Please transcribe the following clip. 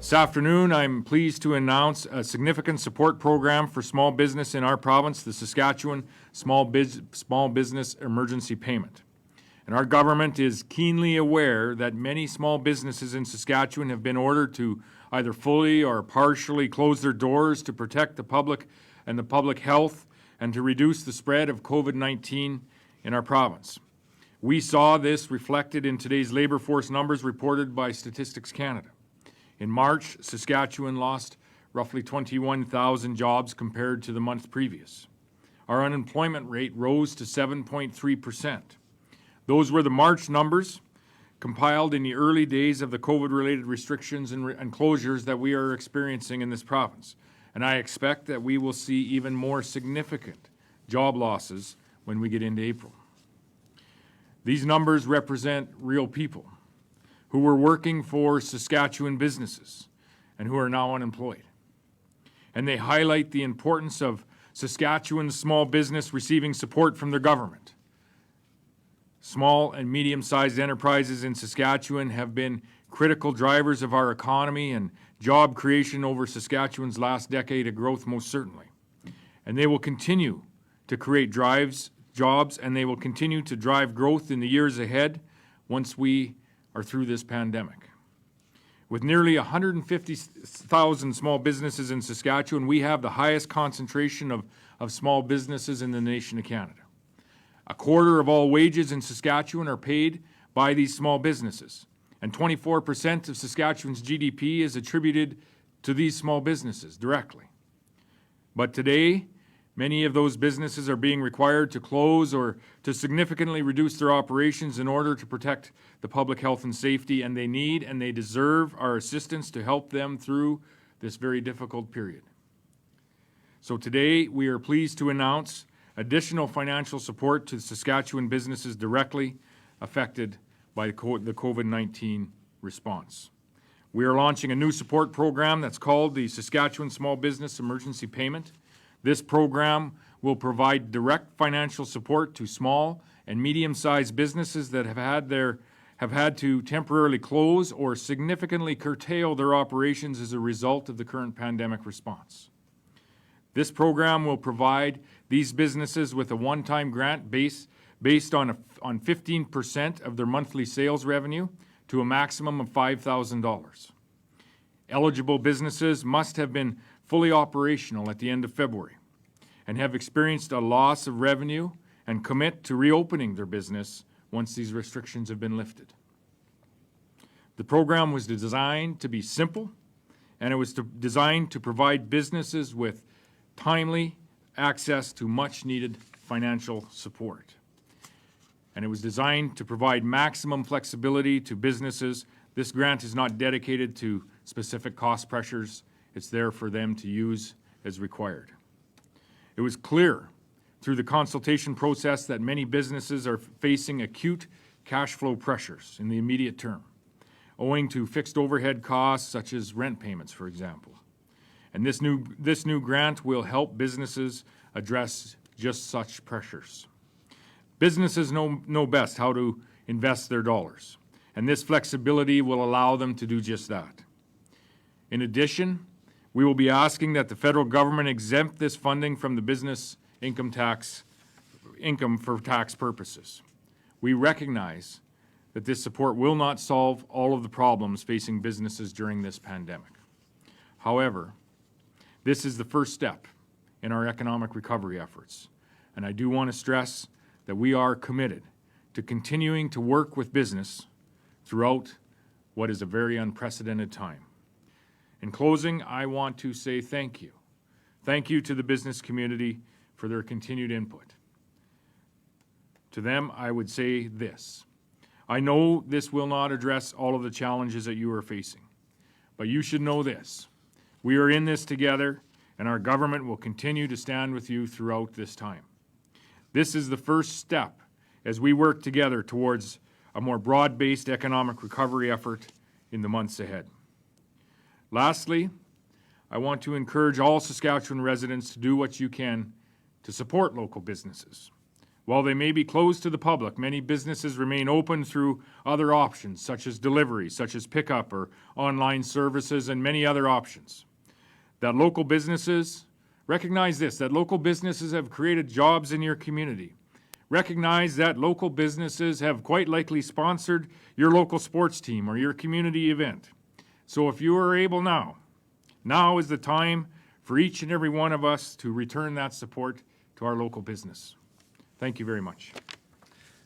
This afternoon, I'm pleased to announce a significant support program for small business in our province, the Saskatchewan Small Business Emergency Payment. And our government is keenly aware that many small businesses in Saskatchewan have been ordered to either fully or partially close their doors to protect the public and the public health and to reduce the spread of COVID-19 in our province. We saw this reflected in today's labour force numbers reported by Statistics Canada. In March, Saskatchewan lost roughly 21,000 jobs compared to the month previous. Our unemployment rate rose to 7.3%. Those were the March numbers compiled in the early days of the COVID-related restrictions and closures that we are experiencing in this province. And I expect that we will see even more significant job losses when we get into April. These numbers represent real people who were working for Saskatchewan businesses and who are now unemployed. And they highlight the importance of Saskatchewan's small business receiving support from their government. Small and medium-sized enterprises in Saskatchewan have been critical drivers of our economy and job creation over Saskatchewan's last decade of growth, most certainly. And they will continue to create jobs, and they will continue to drive growth in the years ahead once we are through this pandemic. With nearly 150,000 small businesses in Saskatchewan, we have the highest concentration of small businesses in the nation of Canada. A quarter of all wages in Saskatchewan are paid by these small businesses, and 24% of Saskatchewan's GDP is attributed to these small businesses directly. But today, many of those businesses are being required to close or to significantly reduce their operations in order to protect the public health and safety, and they need and they deserve our assistance to help them through this very difficult period. So today, we are pleased to announce additional financial support to Saskatchewan businesses directly affected by the COVID-19 response. We are launching a new support program that's called the Saskatchewan Small Business Emergency Payment. This program will provide direct financial support to small and medium-sized businesses that have had to temporarily close or significantly curtail their operations as a result of the current pandemic response. This program will provide these businesses with a one-time grant based on 15% of their monthly sales revenue to a maximum of $5,000. Eligible businesses must have been fully operational at the end of February and have experienced a loss of revenue and commit to reopening their business once these restrictions have been lifted. The program was designed to be simple, and it was designed to provide businesses with timely access to much-needed financial support. And it was designed to provide maximum flexibility to businesses. This grant is not dedicated to specific cost pressures. It's there for them to use as required. It was clear through the consultation process that many businesses are facing acute cash flow pressures in the immediate term, owing to fixed overhead costs such as rent payments, for example. And this new grant will help businesses address just such pressures. Businesses know best how to invest their dollars, and this flexibility will allow them to do just that. In addition, we will be asking that the federal government exempt this funding from the business income for tax purposes. We recognize that this support will not solve all of the problems facing businesses during this pandemic. However, this is the first step in our economic recovery efforts, and I do want to stress that we are committed to continuing to work with business throughout what is a very unprecedented time. In closing, I want to say thank you. Thank you to the business community for their continued input. To them, I would say this. I know this will not address all of the challenges that you are facing, but you should know this. We are in this together, and our government will continue to stand with you throughout this time. This is the first step as we work together towards a more broad-based economic recovery effort in the months ahead. Lastly, I want to encourage all Saskatchewan residents to do what you can to support local businesses. While they may be closed to the public, many businesses remain open through other options, such as delivery, such as pickup or online services, and many other options. Recognize this, that local businesses have created jobs in your community. Recognize that local businesses have quite likely sponsored your local sports team or your community event. So if you are able now is the time for each and every one of us to return that support to our local business. Thank you very much.